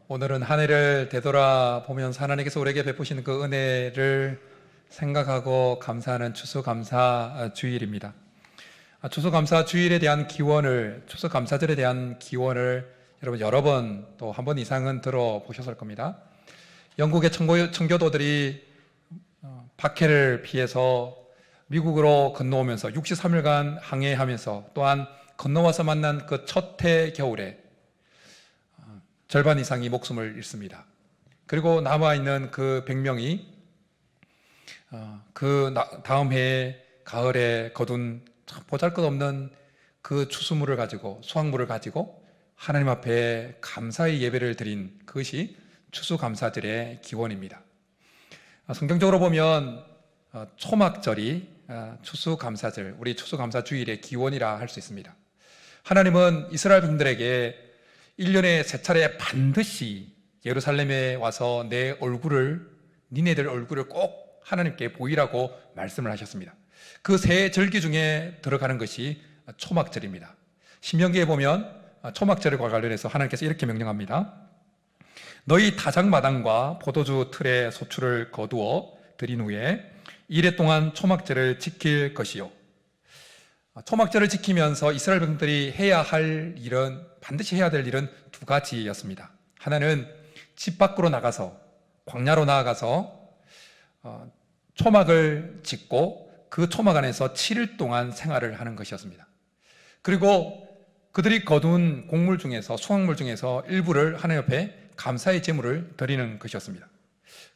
오늘은 한 해를 되돌아보면서 하나님께서 우리에게 베푸시는 그 은혜를 생각하고 감사하는 추수감사 주일입니다. 추수감사 주일에 대한 기원을, 추수감사절에 대한 기원을 여러분 여러 번 또 한 번 이상은 들어보셨을 겁니다. 영국의 청교도들이 박해를 피해서 미국으로 건너오면서 63일간 항해하면서 또한 건너와서 만난 그 첫 해 겨울에 절반 이상이 목숨을 잃습니다. 그리고 남아있는 그 100명이 그 다음 해에 가을에 거둔 보잘것없는 그 추수물을 가지고, 수확물을 가지고 하나님 앞에 감사의 예배를 드린 그것이 추수감사절의 기원입니다. 성경적으로 보면 초막절이 추수감사절, 우리 추수감사주일의 기원이라 할 수 있습니다. 하나님은 이스라엘 백성들에게 1년에 세 차례 반드시 예루살렘에 와서 니네들 얼굴을 꼭 하나님께 보이라고 말씀을 하셨습니다. 그 세 절기 중에 들어가는 것이 초막절입니다. 신명기에 보면 초막절과 관련해서 하나님께서 이렇게 명령합니다. 너희 다장마당과 포도주 틀에 소출을 거두어 드린 후에 이래 동안 초막절을 지킬 것이요. 초막절을 지키면서 이스라엘 백성들이 반드시 해야 될 일은 두 가지였습니다. 하나는 집 밖으로 나가서, 광야로 나아가서 초막을 짓고 그 초막 안에서 7일 동안 생활을 하는 것이었습니다. 그리고 그들이 거둔 곡물 중에서, 수확물 중에서 일부를 하나님 옆에 감사의 제물을 드리는 것이었습니다.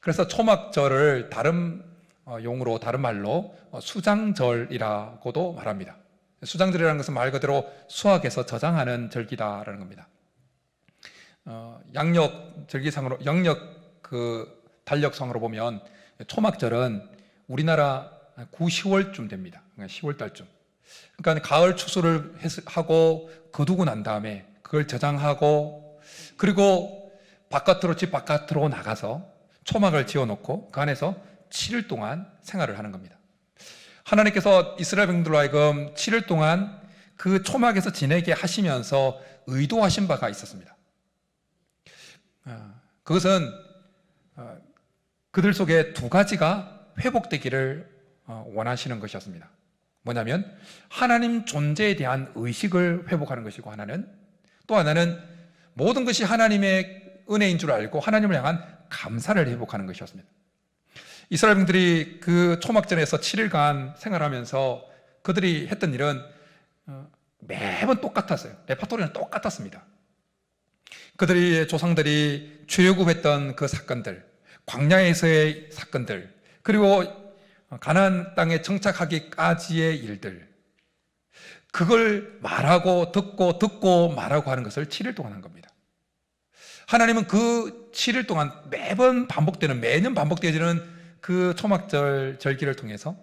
그래서 초막절을 다른 용어로, 다른 말로 수장절이라고도 말합니다. 수장절이라는 것은 말 그대로 수학에서 저장하는 절기다라는 겁니다. 양력 절기상으로, 달력상으로 보면 초막절은 우리나라 9, 10월쯤 됩니다. 10월 달쯤. 그러니까 가을 추수를 하고 거두고 난 다음에 그걸 저장하고, 그리고 집 바깥으로 나가서 초막을 지어놓고 그 안에서 7일 동안 생활을 하는 겁니다. 하나님께서 이스라엘 백성들로 하여금 7일 동안 그 초막에서 지내게 하시면서 의도하신 바가 있었습니다. 그것은 그들 속에 두 가지가 회복되기를 원하시는 것이었습니다. 뭐냐면 하나님 존재에 대한 의식을 회복하는 것이고, 또 하나는 모든 것이 하나님의 은혜인 줄 알고 하나님을 향한 감사를 회복하는 것이었습니다. 이스라엘 백성들이 그 초막전에서 7일간 생활하면서 그들이 했던 일은 매번 똑같았어요. 레파토리는 똑같았습니다. 그들의 조상들이 출애굽했던 그 사건들, 광야에서의 사건들, 그리고 가나안 땅에 정착하기까지의 일들, 그걸 말하고 듣고 말하고 하는 것을 7일 동안 한 겁니다. 하나님은 그 7일 동안 매년 반복되어지는 그 초막절 절기를 통해서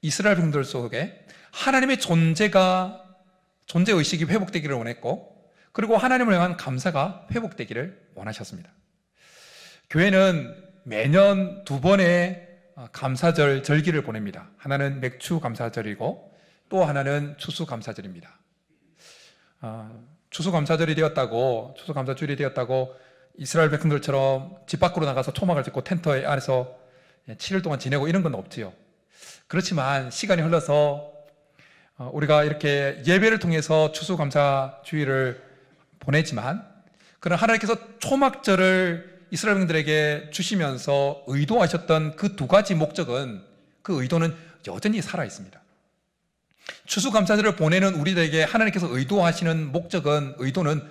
이스라엘 백성들 속에 하나님의 존재의식이 회복되기를 원했고, 그리고 하나님을 향한 감사가 회복되기를 원하셨습니다. 교회는 매년 두 번의 감사절 절기를 보냅니다. 하나는 맥주 감사절이고 또 하나는 추수감사절입니다. 추수감사주일이 되었다고 이스라엘 백성들처럼 집 밖으로 나가서 초막을 짓고 텐트 안에서 7일 동안 지내고 이런 건 없지요. 그렇지만 시간이 흘러서 우리가 이렇게 예배를 통해서 추수감사주일을 보내지만, 그러나 하나님께서 초막절을 이스라엘 백성들에게 주시면서 의도하셨던 그 두 가지 목적은, 그 의도는 여전히 살아있습니다. 추수감사절을 보내는 우리들에게 하나님께서 의도하시는 의도는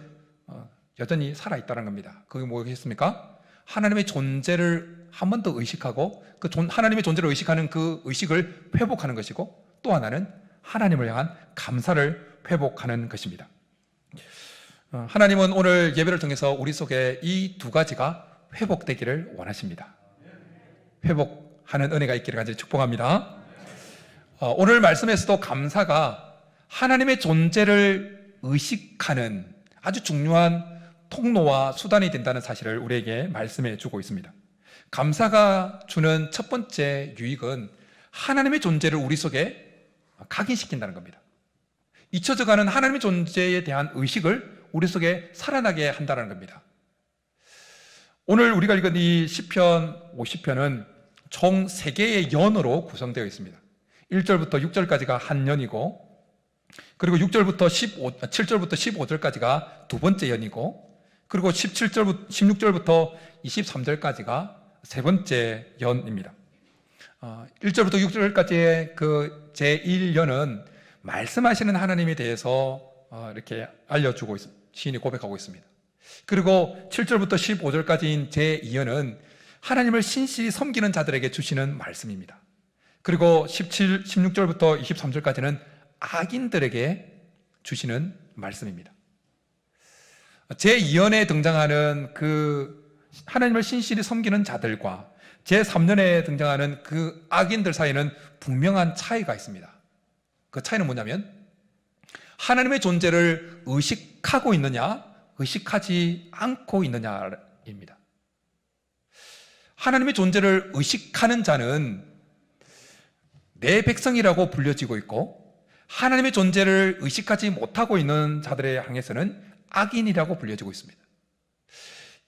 여전히 살아있다는 겁니다. 그게 뭐겠습니까? 하나님의 존재를 한 번 더 의식하고, 하나님의 존재를 의식하는 그 의식을 회복하는 것이고, 또 하나는 하나님을 향한 감사를 회복하는 것입니다. 하나님은 오늘 예배를 통해서 우리 속에 이 두 가지가 회복되기를 원하십니다. 회복하는 은혜가 있기를 간절히 축복합니다. 오늘 말씀에서도 감사가 하나님의 존재를 의식하는 아주 중요한 통로와 수단이 된다는 사실을 우리에게 말씀해 주고 있습니다. 감사가 주는 첫 번째 유익은 하나님의 존재를 우리 속에 각인시킨다는 겁니다. 잊혀져가는 하나님의 존재에 대한 의식을 우리 속에 살아나게 한다는 겁니다. 오늘 우리가 읽은 이 시편 50편은 총 3개의 연으로 구성되어 있습니다. 1절부터 6절까지가 한 연이고, 그리고 7절부터 15절까지가 두 번째 연이고, 그리고 16절부터 23절까지가 세 번째 연입니다. 1절부터 6절까지의 그 제1연은 말씀하시는 하나님에 대해서 이렇게 알려주고 시인이 고백하고 있습니다. 그리고 7절부터 15절까지인 제2연은 하나님을 신실히 섬기는 자들에게 주시는 말씀입니다. 그리고 16절부터 23절까지는 악인들에게 주시는 말씀입니다. 제2연에 등장하는 그 하나님을 신실히 섬기는 자들과 제3연에 등장하는 그 악인들 사이에는 분명한 차이가 있습니다. 그 차이는 뭐냐면 하나님의 존재를 의식하고 있느냐, 의식하지 않고 있느냐입니다. 하나님의 존재를 의식하는 자는 내 백성이라고 불려지고 있고, 하나님의 존재를 의식하지 못하고 있는 자들에 향해서는 악인이라고 불려지고 있습니다.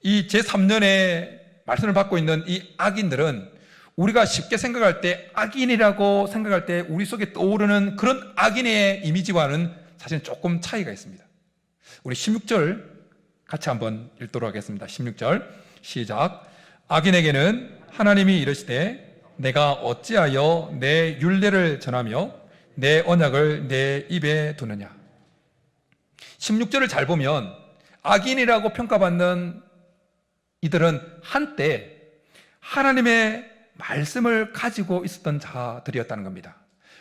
이 제3년의 말씀을 받고 있는 이 악인들은 우리가 쉽게 생각할 때, 악인이라고 생각할 때 우리 속에 떠오르는 그런 악인의 이미지와는 사실 조금 차이가 있습니다. 우리 16절 같이 한번 읽도록 하겠습니다. 16절 시작. 악인에게는 하나님이 이르시되 내가 어찌하여 내 율례를 전하며 내 언약을 내 입에 두느냐. 16절을 잘 보면 악인이라고 평가받는 이들은 한때 하나님의 말씀을 가지고 있었던 자들이었다는 겁니다.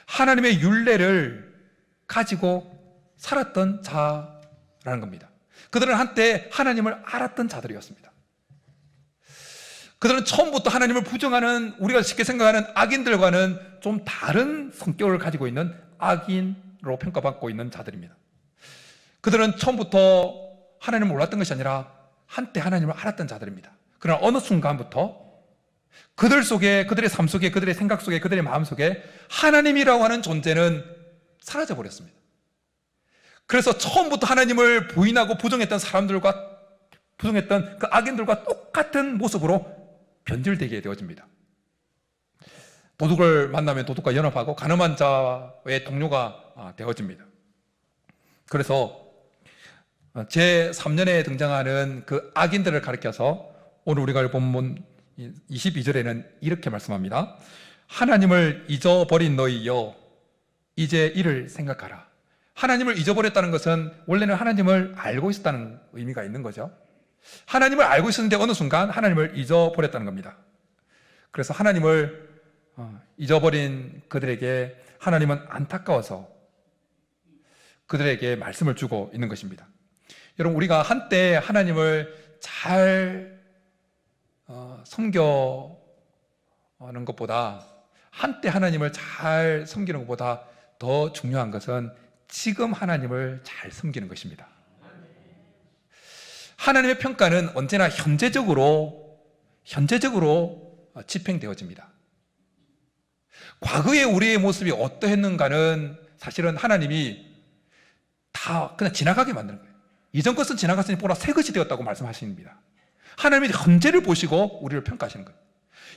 하나님의 율례를 가지고 살았던 자라는 겁니다. 그들은 한때 하나님을 알았던 자들이었습니다. 그들은 처음부터 하나님을 부정하는, 우리가 쉽게 생각하는 악인들과는 좀 다른 성격을 가지고 있는 악인으로 평가받고 있는 자들입니다. 그들은 처음부터 하나님을 몰랐던 것이 아니라 한때 하나님을 알았던 자들입니다. 그러나 어느 순간부터 그들 속에, 그들의 삶 속에, 그들의 생각 속에, 그들의 마음 속에 하나님이라고 하는 존재는 사라져 버렸습니다. 그래서 처음부터 하나님을 부인하고 부정했던 사람들과, 부정했던 그 악인들과 똑같은 모습으로 변질되게 되어집니다. 도둑을 만나면 도둑과 연합하고 가늠한 자의 동료가 되어집니다. 그래서 제3년에 등장하는 그 악인들을 가리켜서 오늘 우리가 본문 22절에는 이렇게 말씀합니다. 하나님을 잊어버린 너희여 이제 이를 생각하라. 하나님을 잊어버렸다는 것은 원래는 하나님을 알고 있었다는 의미가 있는 거죠. 하나님을 알고 있었는데 어느 순간 하나님을 잊어버렸다는 겁니다. 그래서 하나님을 잊어버린 그들에게 하나님은 안타까워서 그들에게 말씀을 주고 있는 것입니다. 여러분, 우리가 한때 하나님을 잘 섬겨는 것보다, 한때 하나님을 잘 섬기는 것보다 더 중요한 것은 지금 하나님을 잘 섬기는 것입니다. 하나님의 평가는 언제나 현재적으로 집행되어집니다. 과거의 우리의 모습이 어떠했는가는 사실은 하나님이 다 그냥 지나가게 만드는 거예요. 이전 것은 지나갔으니 보라 새 것이 되었다고 말씀하십니다. 하나님이 현재를 보시고 우리를 평가하시는 거예요.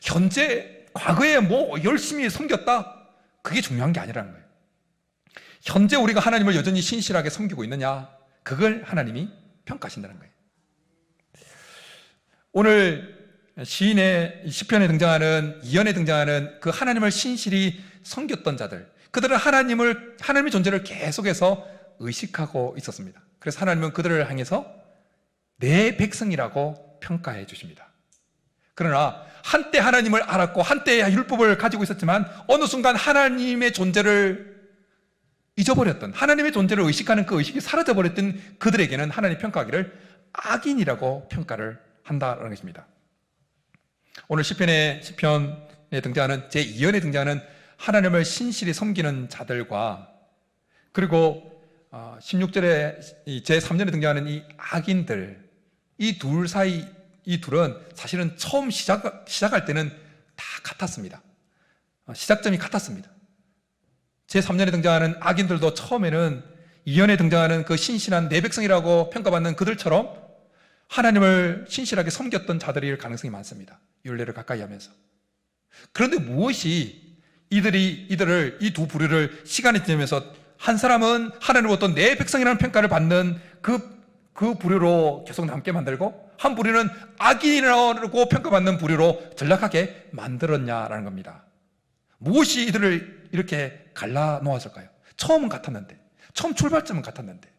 현재, 과거에 뭐 열심히 섬겼다, 그게 중요한 게 아니라는 거예요. 현재 우리가 하나님을 여전히 신실하게 섬기고 있느냐, 그걸 하나님이 평가하신다는 거예요. 오늘 시인의 시편에 등장하는, 이연에 등장하는 그 하나님을 신실히 섬겼던 자들, 그들은 하나님의 존재를 계속해서 의식하고 있었습니다. 그래서 하나님은 그들을 향해서 내 백성이라고 평가해 주십니다. 그러나 한때 하나님을 알았고 한때 율법을 가지고 있었지만 어느 순간 하나님의 존재를 잊어버렸던, 하나님의 존재를 의식하는 그 의식이 사라져버렸던 그들에게는 하나님 평가하기를 악인이라고 평가를 한다는 것입니다. 오늘 시편에 등장하는 제2연에 등장하는 하나님을 신실히 섬기는 자들과, 그리고 16절에 제3절에 등장하는 이 악인들, 이 둘 사이, 이 둘은 사실은 처음 시작할 때는 다 같았습니다. 시작점이 같았습니다. 제3년에 등장하는 악인들도 처음에는 2년에 등장하는 그 신실한 내 백성이라고 평가받는 그들처럼 하나님을 신실하게 섬겼던 자들일 가능성이 많습니다. 율례를 가까이 하면서. 그런데 무엇이 이들을 이 두 부류를 시간이 지나면서 한 사람은 하나님으로부터 내 백성이라는 평가를 받는 그 부류로 계속 남게 만들고, 한 부류는 악인이라고 평가받는 부류로 전락하게 만들었냐라는 겁니다. 무엇이 이들을 이렇게 갈라 놓았을까요? 처음은 같았는데, 처음 출발점은 같았는데,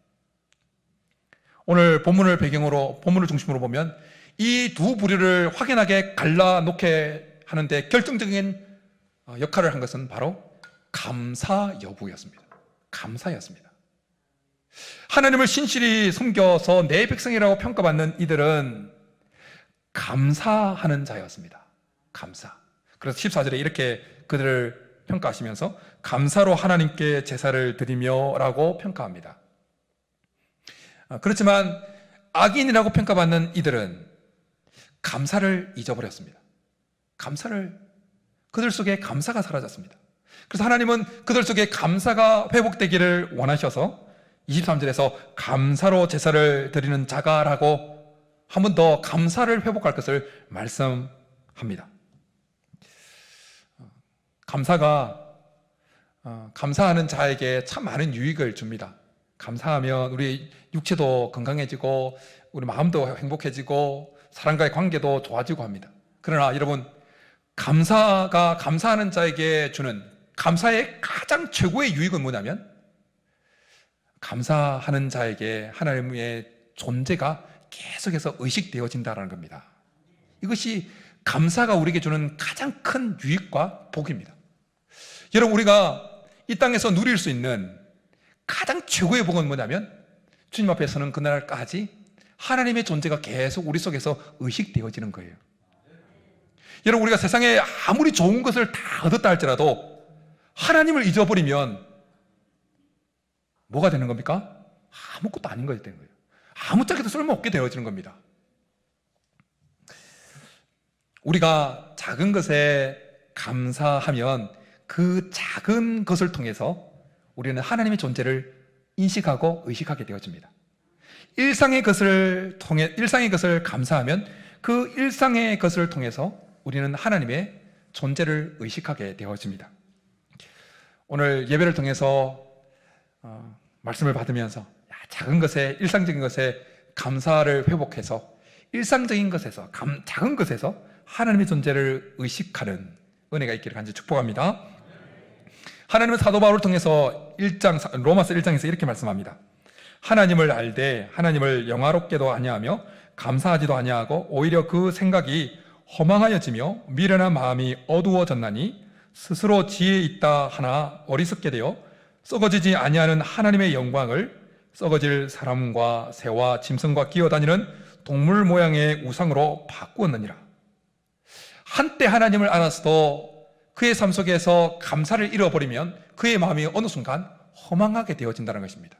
오늘 본문을 배경으로, 본문을 중심으로 보면 이 두 부류를 확연하게 갈라 놓게 하는데 결정적인 역할을 한 것은 바로 감사 여부였습니다. 감사였습니다. 하나님을 신실히 섬겨서 내 백성이라고 평가받는 이들은 감사하는 자였습니다. 감사. 그래서 14절에 이렇게 그들을 평가하시면서 감사로 하나님께 제사를 드리며 라고 평가합니다. 그렇지만 악인이라고 평가받는 이들은 감사를 잊어버렸습니다. 그들 속에 감사가 사라졌습니다. 그래서 하나님은 그들 속에 감사가 회복되기를 원하셔서 23절에서 감사로 제사를 드리는 자가라고 한 번 더 감사를 회복할 것을 말씀합니다. 감사하는 자에게 참 많은 유익을 줍니다. 감사하면 우리 육체도 건강해지고 우리 마음도 행복해지고 사람과의 관계도 좋아지고 합니다. 그러나 여러분, 감사하는 자에게 주는 감사의 가장 최고의 유익은 뭐냐면, 감사하는 자에게 하나님의 존재가 계속해서 의식되어진다는 겁니다. 이것이 감사가 우리에게 주는 가장 큰 유익과 복입니다. 여러분, 우리가 이 땅에서 누릴 수 있는 가장 최고의 복은 뭐냐면, 주님 앞에 서는 그날까지 하나님의 존재가 계속 우리 속에서 의식되어지는 거예요. 여러분, 우리가 세상에 아무리 좋은 것을 다 얻었다 할지라도 하나님을 잊어버리면 뭐가 되는 겁니까? 아무것도 아닌 것이 되는 거예요. 아무짝에도 쓸모없게 되어지는 겁니다. 우리가 작은 것에 감사하면 그 작은 것을 통해서 우리는 하나님의 존재를 인식하고 의식하게 되어집니다. 일상의 것을 감사하면 그 일상의 것을 통해서 우리는 하나님의 존재를 의식하게 되어집니다. 오늘 예배를 통해서 말씀을 받으면서 작은 것에, 일상적인 것에 감사를 회복해서 일상적인 것에서, 작은 것에서 하나님의 존재를 의식하는 은혜가 있기를 간절히 축복합니다. 하나님은 사도 바울을 통해서 로마서 1장에서 이렇게 말씀합니다. 하나님을 알되 하나님을 영화롭게도 아니하며 감사하지도 아니하고 오히려 그 생각이 허망하여지며 미련한 마음이 어두워졌나니 스스로 지혜 있다 하나 어리석게 되어 썩어지지 아니하는 하나님의 영광을 썩어질 사람과 새와 짐승과 기어다니는 동물 모양의 우상으로 바꾸었느니라. 한때 하나님을 알았어도 그의 삶 속에서 감사를 잃어버리면 그의 마음이 어느 순간 허망하게 되어진다는 것입니다.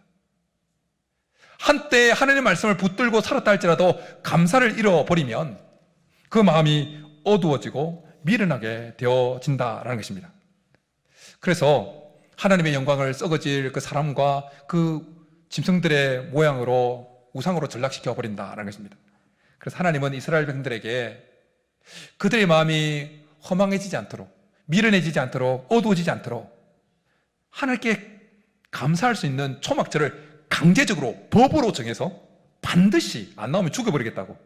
한때 하나님의 말씀을 붙들고 살았다 할지라도 감사를 잃어버리면 그 마음이 어두워지고 미련하게 되어진다는 것입니다. 그래서 하나님의 영광을 썩어질 그 사람과 그 짐승들의 모양으로 우상으로 전락시켜 버린다는 것입니다. 그래서 하나님은 이스라엘 백성들에게 그들의 마음이 허망해지지 않도록, 미련해지지 않도록, 어두워지지 않도록 하나님께 감사할 수 있는 초막절을 강제적으로 법으로 정해서 반드시 안 나오면 죽여버리겠다고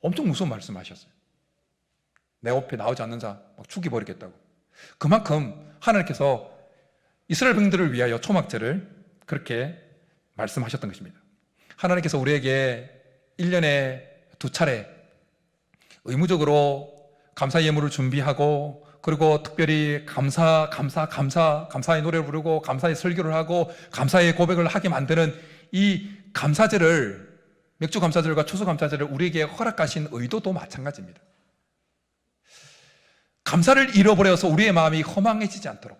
엄청 무서운 말씀하셨어요. 내 앞에 나오지 않는 자 막 죽여버리겠다고. 그만큼 하나님께서 이스라엘 백성들을 위하여 초막절을 그렇게 말씀하셨던 것입니다. 하나님께서 우리에게 1년에 2차례 의무적으로 감사 예물을 준비하고, 그리고 특별히 감사의 노래를 부르고 감사의 설교를 하고 감사의 고백을 하게 만드는 이 감사절을, 맥주 감사절과 추수 감사절을 우리에게 허락하신 의도도 마찬가지입니다. 감사를 잃어버려서 우리의 마음이 허망해지지 않도록,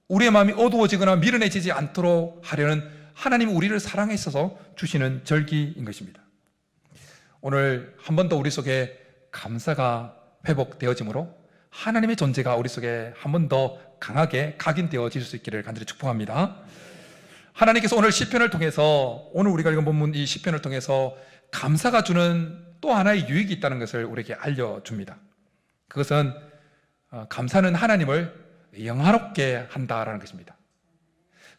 우리의 마음이 어두워지거나 미련해지지 않도록 하려는 하나님이 우리를 사랑하셔서 주시는 절기인 것입니다. 오늘 한 번 더 우리 속에 감사가 회복되어지므로 하나님의 존재가 우리 속에 한 번 더 강하게 각인되어질 수 있기를 간절히 축복합니다. 하나님께서 오늘 시편을 통해서, 오늘 우리가 읽은 본문 이 시편을 통해서 감사가 주는 또 하나의 유익이 있다는 것을 우리에게 알려줍니다. 그것은 감사는 하나님을 영화롭게 한다라는 것입니다.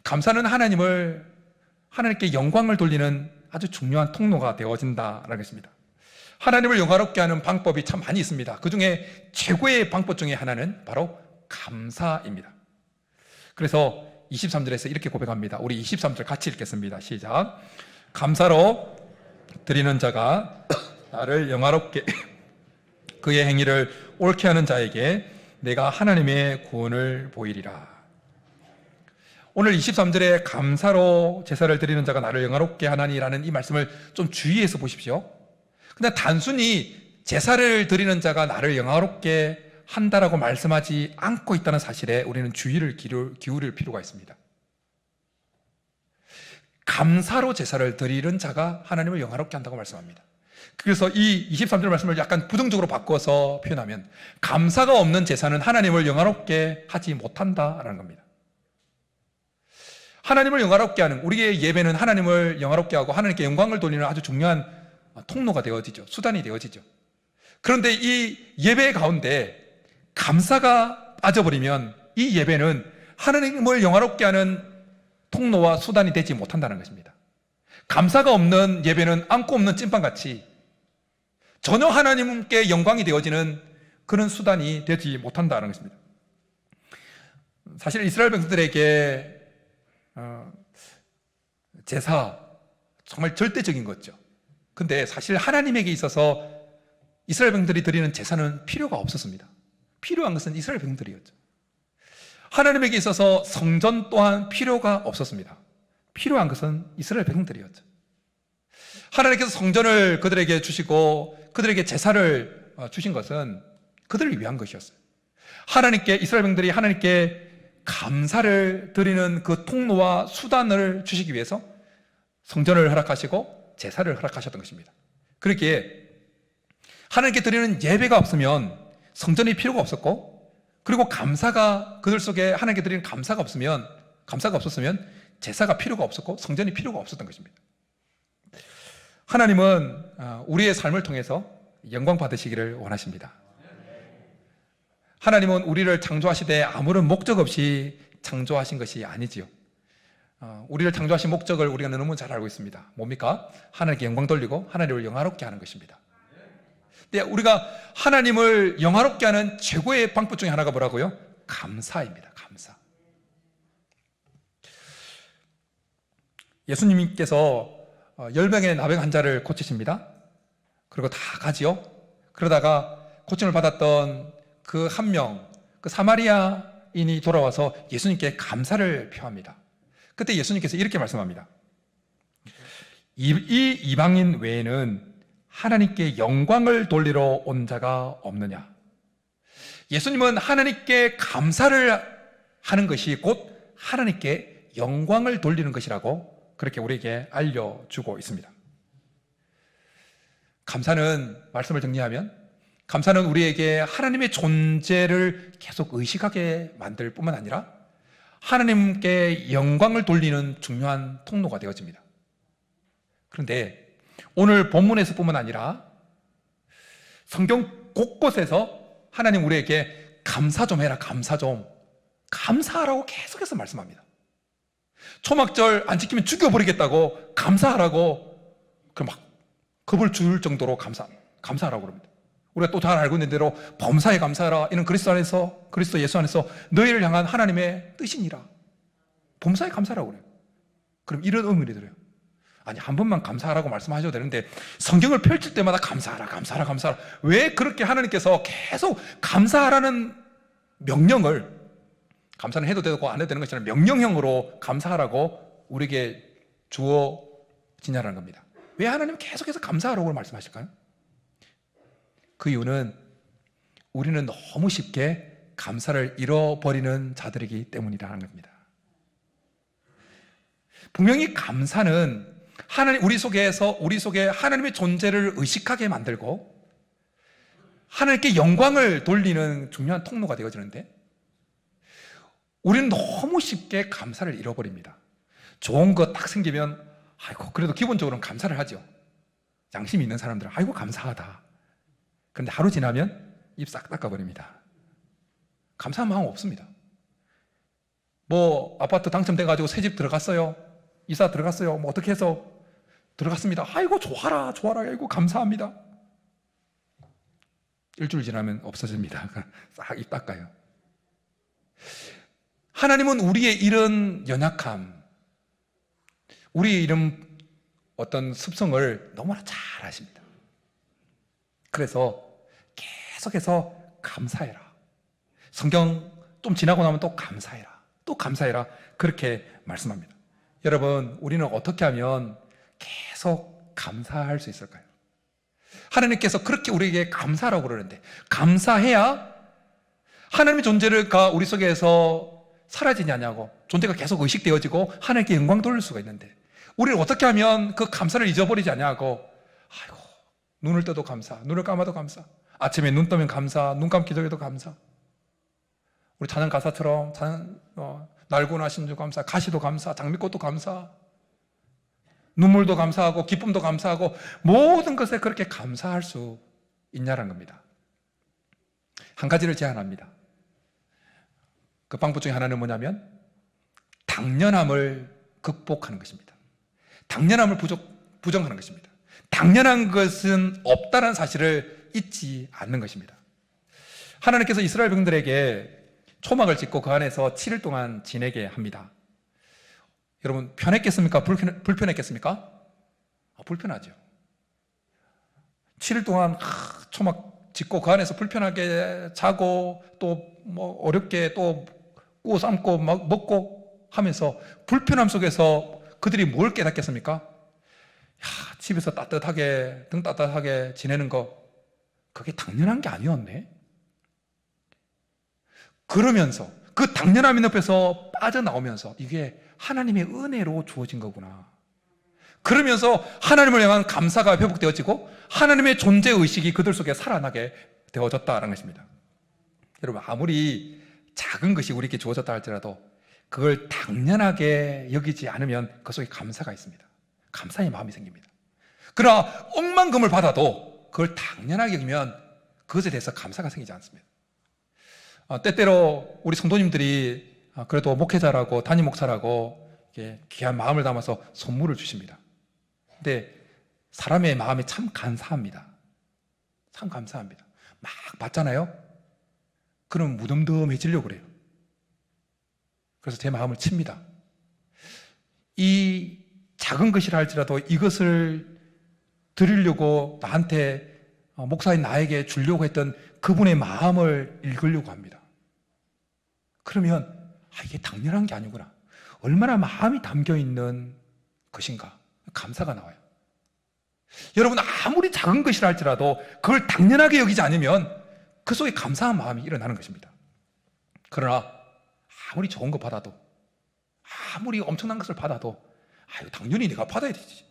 감사는 하나님께 영광을 돌리는 아주 중요한 통로가 되어진다라는 것입니다. 하나님을 영화롭게 하는 방법이 참 많이 있습니다. 그 중에 최고의 방법 중에 하나는 바로 감사입니다. 그래서 23절에서 이렇게 고백합니다. 우리 23절 같이 읽겠습니다. 시작. 감사로 드리는 자가 나를 영화롭게 그의 행위를 옳게 하는 자에게 내가 하나님의 구원을 보이리라. 오늘 23절에 감사로 제사를 드리는 자가 나를 영화롭게 하나니라는 이 말씀을 좀 주의해서 보십시오. 그냥 단순히 제사를 드리는 자가 나를 영화롭게 한다라고 말씀하지 않고 있다는 사실에 우리는 주의를 기울일 필요가 있습니다. 감사로 제사를 드리는 자가 하나님을 영화롭게 한다고 말씀합니다. 그래서 이 23절 말씀을 약간 부정적으로 바꿔서 표현하면 감사가 없는 제사는 하나님을 영화롭게 하지 못한다라는 겁니다. 하나님을 영화롭게 하는, 우리의 예배는 하나님을 영화롭게 하고 하나님께 영광을 돌리는 아주 중요한 통로가 되어지죠. 수단이 되어지죠. 그런데 이 예배 가운데 감사가 빠져버리면 이 예배는 하나님을 영화롭게 하는 통로와 수단이 되지 못한다는 것입니다. 감사가 없는 예배는 안고 없는 찐빵같이 전혀 하나님께 영광이 되어지는 그런 수단이 되지 못한다는 것입니다. 사실 이스라엘 백성들에게 제사 정말 절대적인 거죠. 근데 사실 하나님에게 있어서 이스라엘 백성들이 드리는 제사는 필요가 없었습니다. 필요한 것은 이스라엘 백성들이었죠. 하나님에게 있어서 성전 또한 필요가 없었습니다. 필요한 것은 이스라엘 백성들이었죠. 하나님께서 성전을 그들에게 주시고 그들에게 제사를 주신 것은 그들을 위한 것이었어요. 이스라엘 백성들이 하나님께 감사를 드리는 그 통로와 수단을 주시기 위해서 성전을 허락하시고 제사를 허락하셨던 것입니다. 그렇기에 하나님께 드리는 예배가 없으면 성전이 필요가 없었고, 그리고 그들 속에 하나님께 드리는 감사가 없었으면 제사가 필요가 없었고 성전이 필요가 없었던 것입니다. 하나님은 우리의 삶을 통해서 영광 받으시기를 원하십니다. 하나님은 우리를 창조하시되 아무런 목적 없이 창조하신 것이 아니지요. 우리를 창조하신 목적을 우리가 너무 잘 알고 있습니다. 뭡니까? 하나님께 영광 돌리고 하나님을 영화롭게 하는 것입니다. 근데 우리가 하나님을 영화롭게 하는 최고의 방법 중에 하나가 뭐라고요? 감사입니다. 감사. 예수님께서 10명의 나병 환자를 고치십니다. 그리고 다 가지요. 그러다가 고침을 받았던 그 한 명, 그 사마리아인이 돌아와서 예수님께 감사를 표합니다. 그때 예수님께서 이렇게 말씀합니다. 이 이방인 외에는 하나님께 영광을 돌리러 온 자가 없느냐. 예수님은 하나님께 감사를 하는 것이 곧 하나님께 영광을 돌리는 것이라고 그렇게 우리에게 알려주고 있습니다. 감사는, 말씀을 정리하면, 감사는 우리에게 하나님의 존재를 계속 의식하게 만들 뿐만 아니라 하나님께 영광을 돌리는 중요한 통로가 되어집니다. 그런데 오늘 본문에서 뿐만 아니라 성경 곳곳에서 하나님 우리에게 감사 좀 해라, 감사하라고 계속해서 말씀합니다. 초막절 안 지키면 죽여버리겠다고 감사하라고 막 겁을 줄 정도로 감사하라고 그럽니다. 우리가 또 잘 알고 있는 대로 범사에 감사하라. 이는 그리스도 예수 안에서 너희를 향한 하나님의 뜻이니라. 범사에 감사하라고 그래요. 그럼 이런 의미를 들어요. 아니, 한 번만 감사하라고 말씀하셔도 되는데 성경을 펼칠 때마다 감사하라. 왜 그렇게 하나님께서 계속 감사하라는 명령을, 감사는 해도 되고 안 해도 되는 것이 아니라 명령형으로 감사하라고 우리에게 주어지냐라는 겁니다. 왜 하나님은 계속해서 감사하라고 말씀하실까요? 그 이유는 우리는 너무 쉽게 감사를 잃어버리는 자들이기 때문이라는 겁니다. 분명히 감사는 우리 속에 하나님의 존재를 의식하게 만들고 하나님께 영광을 돌리는 중요한 통로가 되어지는데 우리는 너무 쉽게 감사를 잃어버립니다. 좋은 거 딱 생기면 아이고 그래도 기본적으로는 감사를 하죠. 양심이 있는 사람들은 아이고 감사하다. 그런데 하루 지나면 입 싹 닦아버립니다. 감사한 마음 없습니다. 뭐 아파트 당첨돼가지고 새 집 들어갔어요. 이사 들어갔어요. 뭐 어떻게 해서 들어갔습니다. 아이고 좋아라 좋아라. 아이고 감사합니다. 일주일 지나면 없어집니다. 싹 입 닦아요. 하나님은 우리의 이런 연약함, 우리의 이런 어떤 습성을 너무나 잘 아십니다. 그래서 계속해서 감사해라. 성경 좀 지나고 나면 또 감사해라. 또 감사해라. 그렇게 말씀합니다. 여러분, 우리는 어떻게 하면 계속 감사할 수 있을까요? 하나님께서 그렇게 우리에게 감사하라고 그러는데, 감사해야 하나님의 존재가 우리 속에서 사라지지 않냐고, 존재가 계속 의식되어지고 하나님께 영광 돌릴 수가 있는데, 우리는 어떻게 하면 그 감사를 잊어버리지 않냐고, 아이고 눈을 떠도 감사, 눈을 감아도 감사, 아침에 눈 뜨면 감사, 눈 감기 전에도 감사. 우리 찬양 가사처럼 날고 나신 주 감사, 가시도 감사, 장미꽃도 감사, 눈물도 감사하고 기쁨도 감사하고 모든 것에 그렇게 감사할 수 있냐는 겁니다. 한 가지를 제안합니다. 그 방법 중에 하나는 뭐냐면 당연함을 극복하는 것입니다. 당연함을 부정하는 것입니다. 당연한 것은 없다는 사실을 잊지 않는 것입니다. 하나님께서 이스라엘 백성들에게 초막을 짓고 그 안에서 7일 동안 지내게 합니다. 여러분 편했겠습니까? 불편했겠습니까? 불편하죠. 7일 동안 초막 짓고 그 안에서 불편하게 자고 또 뭐 어렵게 또 구워 삶고 막 먹고 하면서 불편함 속에서 그들이 뭘 깨닫겠습니까? 집에서 따뜻하게 등 따뜻하게 지내는 거 그게 당연한 게 아니었네. 그러면서 그 당연함이 옆에서 빠져나오면서 이게 하나님의 은혜로 주어진 거구나. 그러면서 하나님을 향한 감사가 회복되어지고 하나님의 존재의식이 그들 속에 살아나게 되어졌다는 것입니다. 여러분 아무리 작은 것이 우리에게 주어졌다 할지라도 그걸 당연하게 여기지 않으면 그 속에 감사가 있습니다. 감사의 마음이 생깁니다. 그러나 억만금을 받아도 그걸 당연하게 여기면 그것에 대해서 감사가 생기지 않습니다. 때때로 우리 성도님들이 그래도 목회자라고 담임 목사라고 귀한 마음을 담아서 선물을 주십니다. 근데 사람의 마음이 참 감사합니다. 참 감사합니다. 막 받잖아요. 그럼 무덤덤해지려고 그래요. 그래서 제 마음을 칩니다. 이 작은 것이라 할지라도 이것을 드리려고 나한테 목사인 나에게 주려고 했던 그분의 마음을 읽으려고 합니다. 그러면 이게 당연한 게 아니구나. 얼마나 마음이 담겨있는 것인가. 감사가 나와요. 여러분 아무리 작은 것이라 할지라도 그걸 당연하게 여기지 않으면 그 속에 감사한 마음이 일어나는 것입니다. 그러나 아무리 좋은 거 받아도 아무리 엄청난 것을 받아도 당연히 내가 받아야 되지.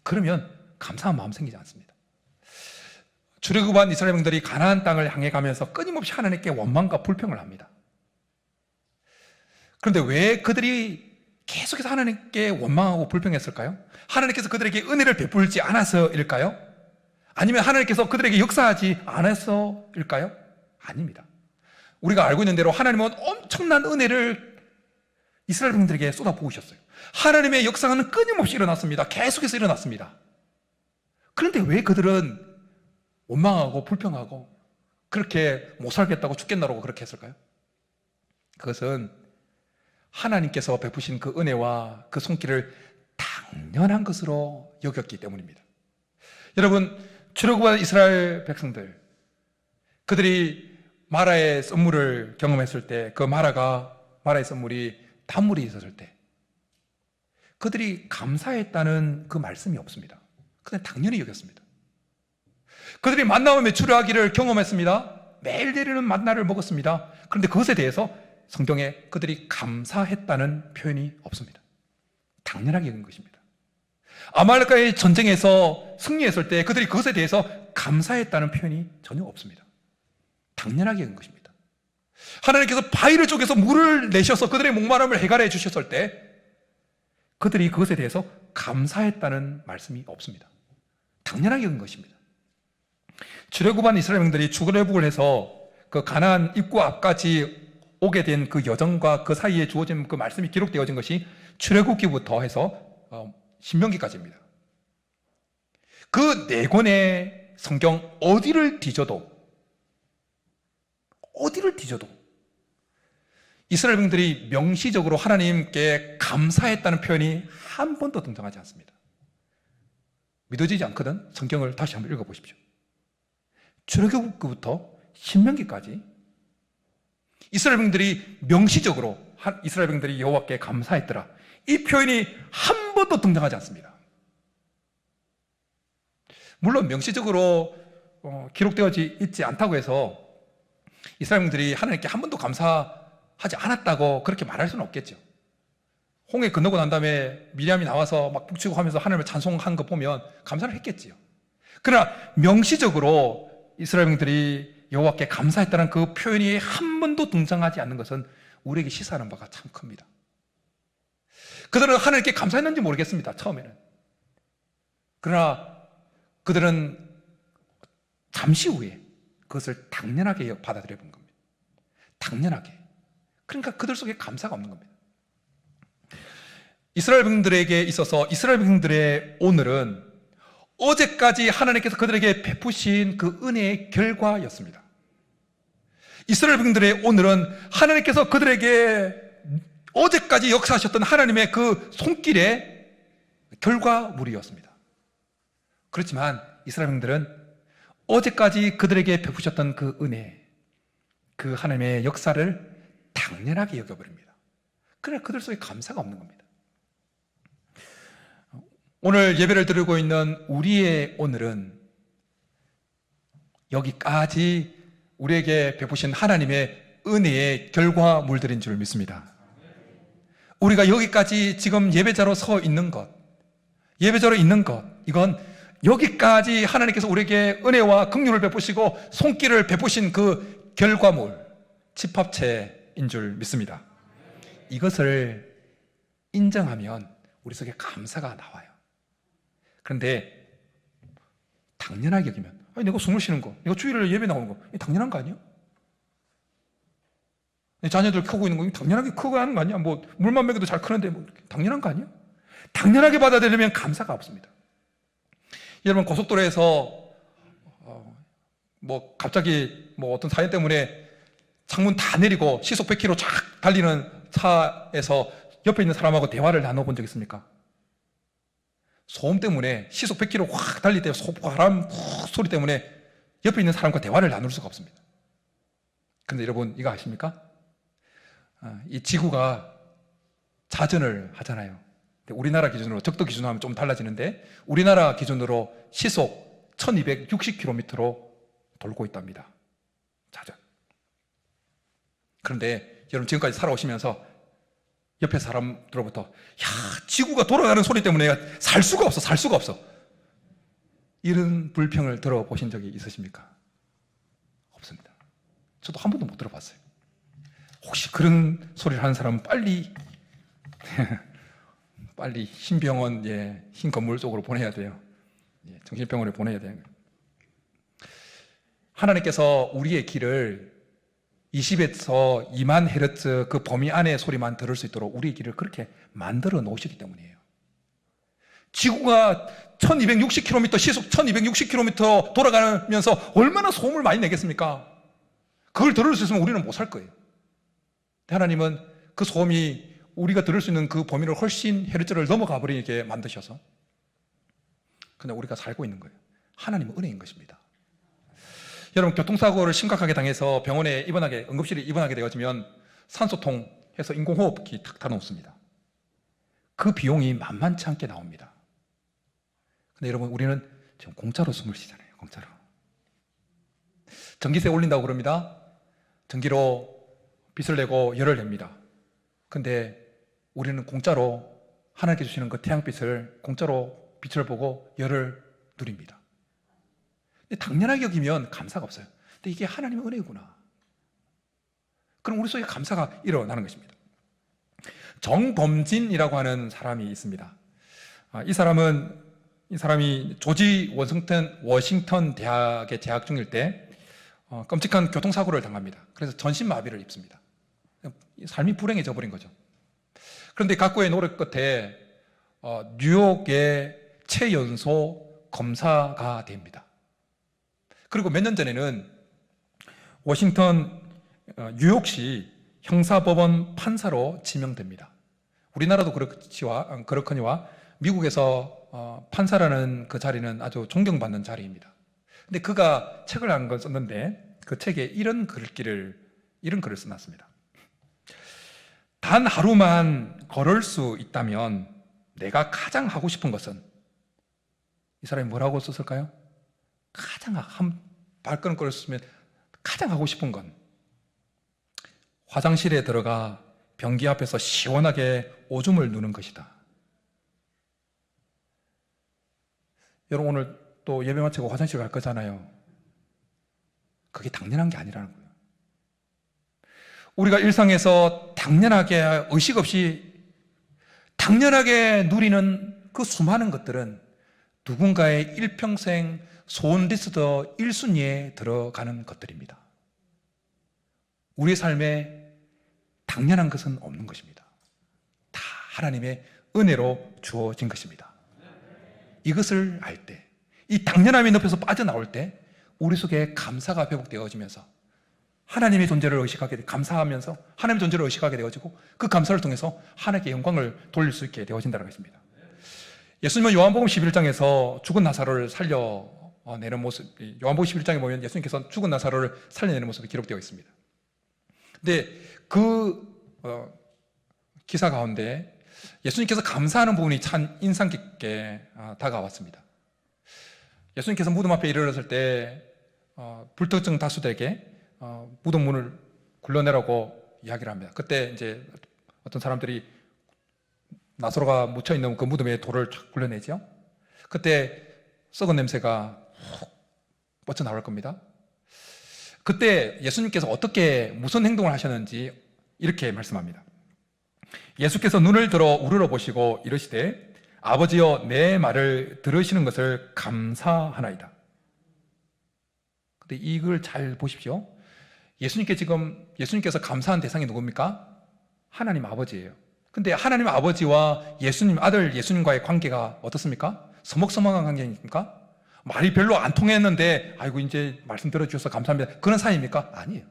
그러면 감사한 마음 생기지 않습니다. 출애굽한 이스라엘 백성들이 가나안 땅을 향해 가면서 끊임없이 하나님께 원망과 불평을 합니다. 그런데 왜 그들이 계속해서 하나님께 원망하고 불평했을까요? 하나님께서 그들에게 은혜를 베풀지 않아서일까요? 아니면 하나님께서 그들에게 역사하지 않아서일까요? 아닙니다. 우리가 알고 있는 대로 하나님은 엄청난 은혜를 이스라엘 백성들에게 쏟아부으셨어요. 하나님의 역사는 끊임없이 일어났습니다. 계속해서 일어났습니다. 그런데 왜 그들은 원망하고 불평하고 그렇게 못 살겠다고 죽겠나라고 그렇게 했을까요? 그것은 하나님께서 베푸신 그 은혜와 그 손길을 당연한 것으로 여겼기 때문입니다. 여러분 출애굽한 이스라엘 백성들 그들이 마라의 썰물을 경험했을 때 그 마라의 썰물이 단물이 있었을 때 그들이 감사했다는 그 말씀이 없습니다. 그냥 당연히 여겼습니다. 그들이 만나와 메추라기를 경험했습니다. 매일 내리는 만나를 먹었습니다. 그런데 그것에 대해서 성경에 그들이 감사했다는 표현이 없습니다. 당연하게 여긴 것입니다. 아말렉과의 전쟁에서 승리했을 때 그들이 그것에 대해서 감사했다는 표현이 전혀 없습니다. 당연하게 여긴 것입니다. 하나님께서 바위를 쪼개서 물을 내셔서 그들의 목마름을 해결해 주셨을 때 그들이 그것에 대해서 감사했다는 말씀이 없습니다. 당연하게 여긴 것입니다. 출애굽한 이스라엘 백성들이 출애굽을 해서 그 가나안 입구 앞까지 오게 된 그 여정과 그 사이에 주어진 그 말씀이 기록되어진 것이 출애굽기부터 해서 신명기까지입니다. 그 네 권의 성경 어디를 뒤져도 이스라엘 백성들이 명시적으로 하나님께 감사했다는 표현이 한 번도 등장하지 않습니다. 믿어지지 않거든 성경을 다시 한번 읽어보십시오. 출애굽부터 신명기까지 이스라엘 백성들이 명시적으로 이스라엘 백성들이 여호와께 감사했더라, 이 표현이 한 번도 등장하지 않습니다. 물론 명시적으로 기록되어지 있지 않다고 해서 이스라엘 백성들이 하나님께 한 번도 감사하지 않았다고 그렇게 말할 수는 없겠죠. 홍해 건너고 난 다음에 미리암이 나와서 막 북치고 하면서 하나님을 찬송한 거 보면 감사를 했겠지요. 그러나 명시적으로 이스라엘 백성들이 여호와께 감사했다는 그 표현이 한 번도 등장하지 않는 것은 우리에게 시사하는 바가 참 큽니다. 그들은 하나님께 감사했는지 모르겠습니다, 처음에는. 그러나 그들은 잠시 후에 그것을 당연하게 받아들여 본 겁니다. 당연하게. 그러니까 그들 속에 감사가 없는 겁니다. 이스라엘 백성들에게 있어서 이스라엘 백성들의 오늘은 어제까지 하나님께서 그들에게 베푸신 그 은혜의 결과였습니다. 이스라엘 백성들의 오늘은 하나님께서 그들에게 어제까지 역사하셨던 하나님의 그 손길의 결과물이었습니다. 그렇지만 이스라엘 백성들은 어제까지 그들에게 베푸셨던 그 은혜, 그 하나님의 역사를 당연하게 여겨버립니다. 그러나 그들 속에 감사가 없는 겁니다. 오늘 예배를 드리고 있는 우리의 오늘은 여기까지 우리에게 베푸신 하나님의 은혜의 결과물들인 줄 믿습니다. 우리가 여기까지 지금 예배자로 서 있는 것, 예배자로 있는 것, 이건 여기까지 하나님께서 우리에게 은혜와 긍휼을 베푸시고 손길을 베푸신 그 결과물, 집합체인 줄 믿습니다. 이것을 인정하면 우리 속에 감사가 나와요. 그런데 당연하게 여기면, 아니 내가 숨을 쉬는 거, 내가 주일에 예배 나오는 거, 이게 당연한 거 아니야? 자녀들 크고 있는 거 당연하게 크고 하는 거 아니야? 뭐 물만 먹여도 잘 크는데 뭐 당연한 거 아니야? 당연하게 받아들이면 감사가 없습니다. 여러분 고속도로에서 뭐 갑자기 뭐 어떤 사연 때문에 창문 다 내리고 시속 100km 쫙 달리는 차에서 옆에 있는 사람하고 대화를 나눠본 적 있습니까? 소음 때문에 시속 100km 확 달릴 때 바람 소리 때문에 옆에 있는 사람과 대화를 나눌 수가 없습니다. 그런데 여러분 이거 아십니까? 이 지구가 자전을 하잖아요. 우리나라 기준으로, 적도 기준으로 하면 좀 달라지는데 우리나라 기준으로 시속 1260km로 돌고 있답니다. 자전. 그런데 여러분 지금까지 살아오시면서 옆에 사람들로부터 야, 지구가 돌아가는 소리 때문에 살 수가 없어. 이런 불평을 들어보신 적이 있으십니까? 없습니다. 저도 한 번도 못 들어봤어요. 혹시 그런 소리를 하는 사람은 빨리 흰병원, 흰 건물 쪽으로 보내야 돼요. 정신병원에 보내야 돼요. 하나님께서 우리의 귀를 20에서 2만 헤르츠 그 범위 안의 소리만 들을 수 있도록 우리의 귀를 그렇게 만들어 놓으시기 때문이에요. 지구가 1260km, 시속 1260km 돌아가면서 얼마나 소음을 많이 내겠습니까? 그걸 들을 수 있으면 우리는 못 살 거예요. 하나님은 그 소음이 우리가 들을 수 있는 그 범위를 훨씬 헤르츠를 넘어가 버리게 만드셔서 그냥 우리가 살고 있는 거예요. 하나님은 은혜인 것입니다. 여러분 교통사고를 심각하게 당해서 병원에 응급실에 입원하게 되어지면 산소통 해서 인공호흡기 탁 달아놓습니다. 그 비용이 만만치 않게 나옵니다. 근데 여러분 우리는 지금 공짜로 숨을 쉬잖아요. 공짜로. 전기세 올린다고 그럽니다. 전기로 빚을 내고 열을 냅니다. 근데 우리는 공짜로 하나님께 주시는 그 태양빛을 공짜로 빛을 보고 열을 누립니다. 당연하게 여기면 감사가 없어요. 근데 이게 하나님의 은혜구나. 그럼 우리 속에 감사가 일어나는 것입니다. 정범진이라고 하는 사람이 있습니다. 이 사람이 조지 워싱턴 대학에 재학 중일 때 끔찍한 교통사고를 당합니다. 그래서 전신마비를 입습니다. 삶이 불행해져 버린 거죠. 그런데 각고의 노력 끝에 뉴욕의 최연소 검사가 됩니다. 그리고 몇 년 전에는 워싱턴 뉴욕시 형사법원 판사로 지명됩니다. 우리나라도 그렇거니와 미국에서 판사라는 그 자리는 아주 존경받는 자리입니다. 근데 그가 책을 한 권 썼는데 그 책에 이런 글을 써놨습니다. 단 하루만 걸을 수 있다면 내가 가장 하고 싶은 것은, 이 사람이 뭐라고 썼을까요? 한 발걸음 걸었으면 가장 하고 싶은 건 화장실에 들어가 변기 앞에서 시원하게 오줌을 누는 것이다. 여러분, 오늘 또 예배 마치고 화장실 갈 거잖아요. 그게 당연한 게 아니라는 거예요. 우리가 일상에서 당연하게, 의식 없이 당연하게 누리는 그 수많은 것들은 누군가의 일평생 소원 리스트 1순위에 들어가는 것들입니다. 우리의 삶에 당연한 것은 없는 것입니다. 다 하나님의 은혜로 주어진 것입니다. 이것을 알 때, 이 당연함의 늪에서 빠져나올 때 우리 속에 감사가 회복되어지면서 하나님의 존재를 의식하게 감사하면서 하나님의 존재를 의식하게 되어지고 그 감사를 통해서 하나님께 영광을 돌릴 수 있게 되어진다는 것입니다. 예수님은 요한복음 11장에서 죽은 나사로를 살려내는 모습, 요한복음 11장에 보면 예수님께서 죽은 나사로를 살려내는 모습이 기록되어 있습니다. 근데 그 기사 가운데 예수님께서 감사하는 부분이 참 인상 깊게 다가왔습니다. 예수님께서 무덤 앞에 이르렀을 때 불특정 다수들에게 무덤 문을 굴러내라고 이야기를 합니다. 그때 이제 어떤 사람들이 나사로가 묻혀있는 그 무덤에 돌을 쫙 굴려내죠. 그때 썩은 냄새가 훅 뻗쳐나올 겁니다. 그때 예수님께서 무슨 행동을 하셨는지 이렇게 말씀합니다. 예수께서 눈을 들어 우러러 보시고 이르시되 아버지여 내 말을 들으시는 것을 감사하나이다. 근데 이걸 잘 보십시오. 예수님께서 감사한 대상이 누굽니까? 하나님 아버지예요. 근데 하나님 아버지와 예수님 아들 예수님과의 관계가 어떻습니까? 서먹서먹한 관계입니까? 말이 별로 안 통했는데 아이고 이제 말씀 들어주셔서 감사합니다, 그런 사이입니까? 아니에요.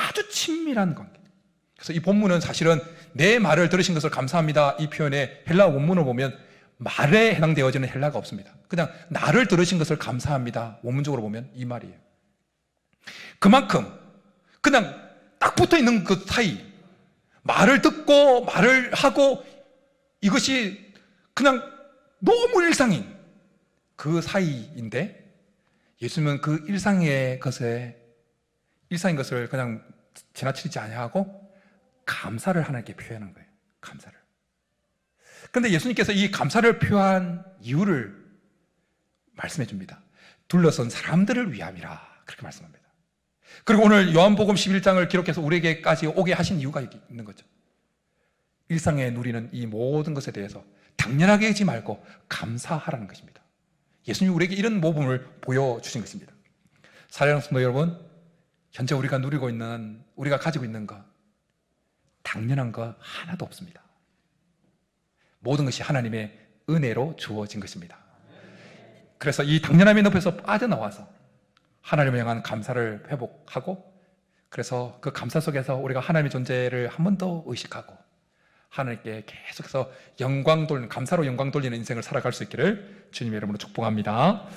아주 친밀한 관계. 그래서 이 본문은 사실은 내 말을 들으신 것을 감사합니다, 이 표현의 헬라 원문을 보면 말에 해당되어지는 헬라가 없습니다. 그냥 나를 들으신 것을 감사합니다, 원문적으로 보면 이 말이에요. 그만큼 그냥 딱 붙어있는 그 사이, 말을 듣고 말을 하고 이것이 그냥 너무 일상인 그 사이인데 예수님은 그 일상인 것을 그냥 지나치지 아니하고 감사를 하나님께 표현한 거예요. 감사를. 그런데 예수님께서 이 감사를 표한 이유를 말씀해 줍니다. 둘러선 사람들을 위함이라, 그렇게 말씀합니다. 그리고 오늘 요한복음 11장을 기록해서 우리에게까지 오게 하신 이유가 있는 거죠. 일상에 누리는 이 모든 것에 대해서 당연하게 하지 말고 감사하라는 것입니다. 예수님이 우리에게 이런 모범을 보여주신 것입니다. 사랑하는 성도 여러분, 현재 우리가 가지고 있는 것, 당연한 거 하나도 없습니다. 모든 것이 하나님의 은혜로 주어진 것입니다. 그래서 이 당연함의 늪에서 빠져나와서 하나님을 향한 감사를 회복하고, 그래서 그 감사 속에서 우리가 하나님의 존재를 한 번 더 의식하고 하나님께 계속해서 감사로 영광 돌리는 인생을 살아갈 수 있기를 주님의 이름으로 축복합니다.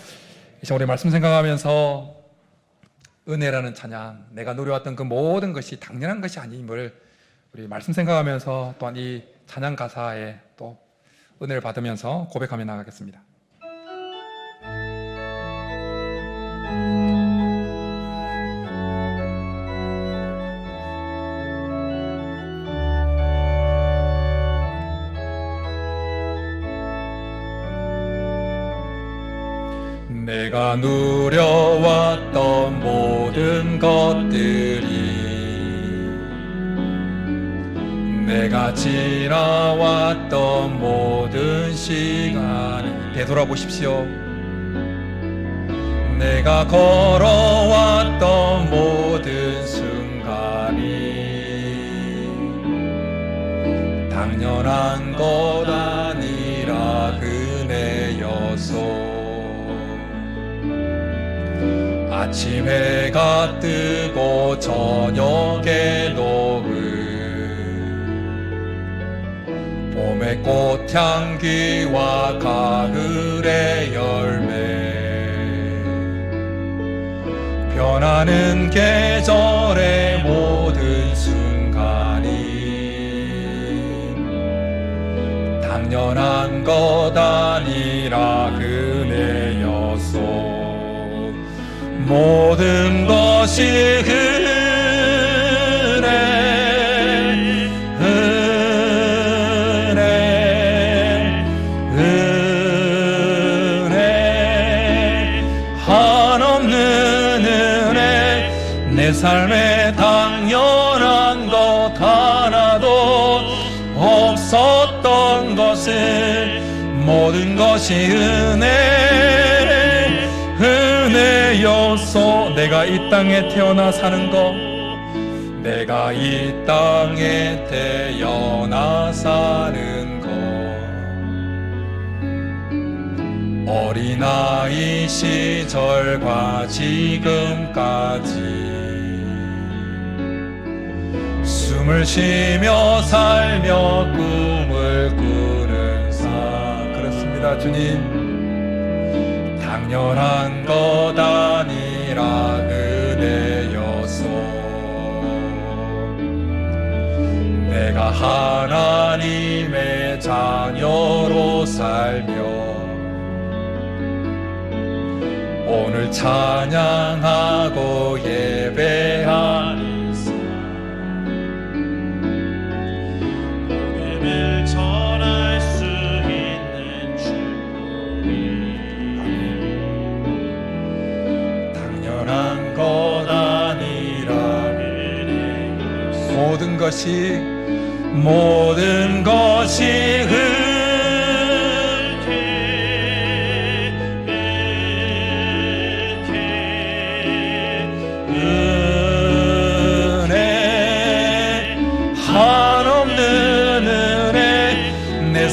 이제 우리 말씀 생각하면서 은혜라는 찬양, 내가 누려왔던 그 모든 것이 당연한 것이 아님을 우리 말씀 생각하면서 또한 이 찬양 가사에 또 은혜를 받으면서 고백하며 나가겠습니다. 내가 누려왔던 모든 것들이 내가 지나왔던 모든 시간을 되돌아보십시오. 내가 걸어왔던 모든 순간이 당연한 것 아니라 은혜여서 아침 해가 뜨고 저녁에 노을 봄의 꽃향기와 가을의 열매 변하는 계절의 모든 순간이 당연한 것 아니라 은혜여서 모든 것이 은혜 한없는 은혜 내 삶에 당연한 것 하나도 없었던 것을 모든 것이 은혜여서 내가 이 땅에 태어나 사는 것 내가 이 땅에 태어나 사는 것 어린아이 시절과 지금까지 숨을 쉬며 살며 꿈을 꾸는 삶 그렇습니다. 주님 당연한 것 아니라 은혜여서 내가 하나님의 자녀로 살며 오늘 찬양하고 예배하는 삶 복음을 전할 수 있는 축복이 당연한 것 아니라 은혜여서 모든 것이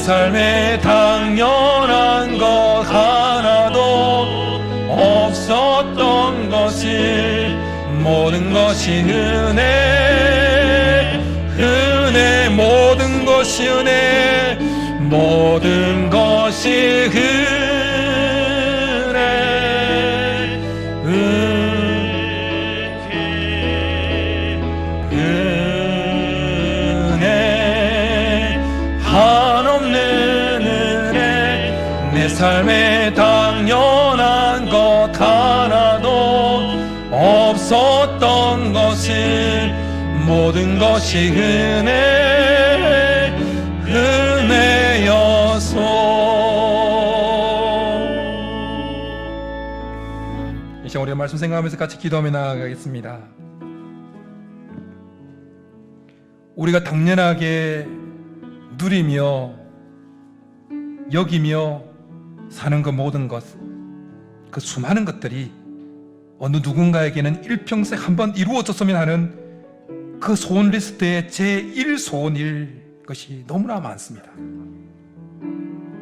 삶에 당연한 것 하나도 없었던 것이 모든 것이 은혜 모든 것이 은혜 모든 것이 삶에 당연한 것 하나도 없었던 것을 모든 것이 은혜여서 이 시간 우리가 말씀 생각하면서 같이 기도하며 나아가겠습니다. 우리가 당연하게 누리며 여기며 사는 그 모든 것, 그 수많은 것들이 어느 누군가에게는 일평생 한번 이루어졌으면 하는 그 소원 리스트의 제1소원일 것이 너무나 많습니다.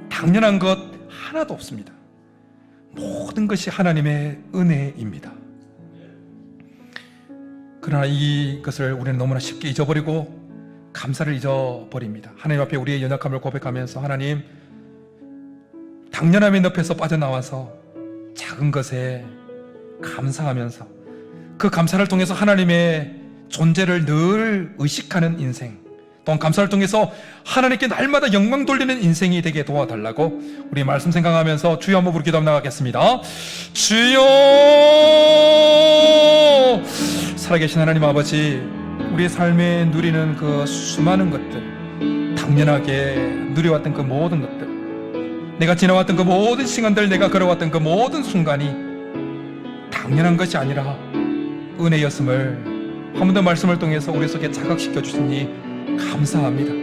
당연한 것 하나도 없습니다. 모든 것이 하나님의 은혜입니다. 그러나 이것을 우리는 너무나 쉽게 잊어버리고 감사를 잊어버립니다. 하나님 앞에 우리의 연약함을 고백하면서 하나님 당연함의 늪에서 빠져나와서 작은 것에 감사하면서 그 감사를 통해서 하나님의 존재를 늘 의식하는 인생, 또한 감사를 통해서 하나님께 날마다 영광 돌리는 인생이 되게 도와달라고 우리 말씀 생각하면서 주여 한번 부르기도 나가겠습니다. 주여! 살아계신 하나님 아버지, 우리의 삶에 누리는 그 수많은 것들, 당연하게 누려왔던 그 모든 것들, 내가 지나왔던 그 모든 시간들, 내가 걸어왔던 그 모든 순간이 당연한 것이 아니라 은혜였음을 한 번 더 말씀을 통해서 우리 속에 자각시켜 주시니 감사합니다.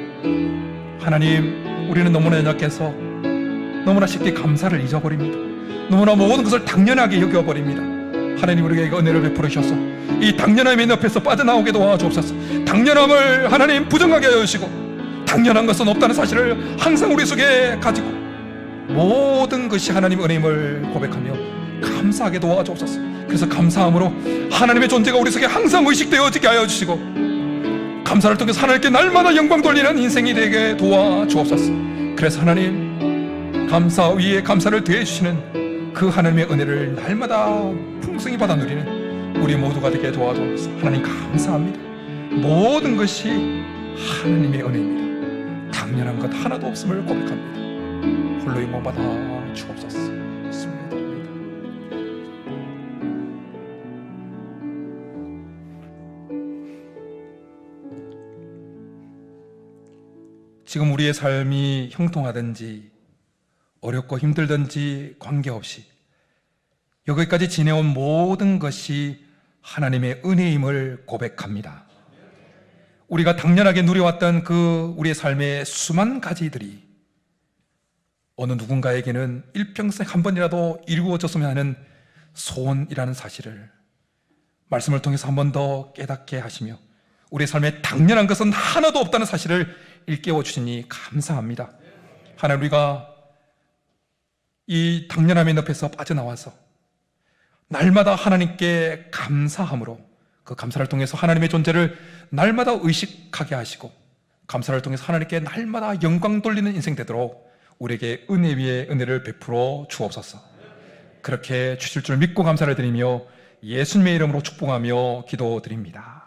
하나님, 우리는 너무나 연약해서 너무나 쉽게 감사를 잊어버립니다. 너무나 모든 것을 당연하게 여겨버립니다. 하나님, 우리에게 은혜를 베풀으셔서 이 당연함의 늪에서 빠져나오게 도와주옵소서. 당연함을 하나님 부정하게 하여 주시고, 당연한 것은 없다는 사실을 항상 우리 속에 가지고 모든 것이 하나님의 은혜임을 고백하며 감사하게 도와주옵소서. 그래서 감사함으로 하나님의 존재가 우리 속에 항상 의식되어지게 하여 주시고, 감사를 통해서 하나님께 날마다 영광 돌리는 인생이 되게 도와주옵소서. 그래서 하나님, 감사 위에 감사를 더해주시는 그 하나님의 은혜를 날마다 풍성히 받아 누리는 우리 모두가 되게 도와주옵소서. 하나님 감사합니다. 모든 것이 하나님의 은혜입니다. 당연한 것 하나도 없음을 고백합니다. 홀로 영광받아 주옵소서. 예수님의 지금 우리의 삶이 형통하든지 어렵고 힘들든지 관계없이 여기까지 지내온 모든 것이 하나님의 은혜임을 고백합니다. 우리가 당연하게 누려왔던 그 우리의 삶의 수많은 가지들이 어느 누군가에게는 일평생 한 번이라도 이루어졌으면 하는 소원이라는 사실을 말씀을 통해서 한 번 더 깨닫게 하시며 우리의 삶에 당연한 것은 하나도 없다는 사실을 일깨워 주시니 감사합니다. 하나님, 우리가 이 당연함의 늪에서 빠져나와서 날마다 하나님께 감사함으로 그 감사를 통해서 하나님의 존재를 날마다 의식하게 하시고, 감사를 통해서 하나님께 날마다 영광 돌리는 인생 되도록 우리에게 은혜 위에 은혜를 베풀어 주옵소서. 그렇게 주실 줄 믿고 감사를 드리며 예수님의 이름으로 축복하며 기도드립니다.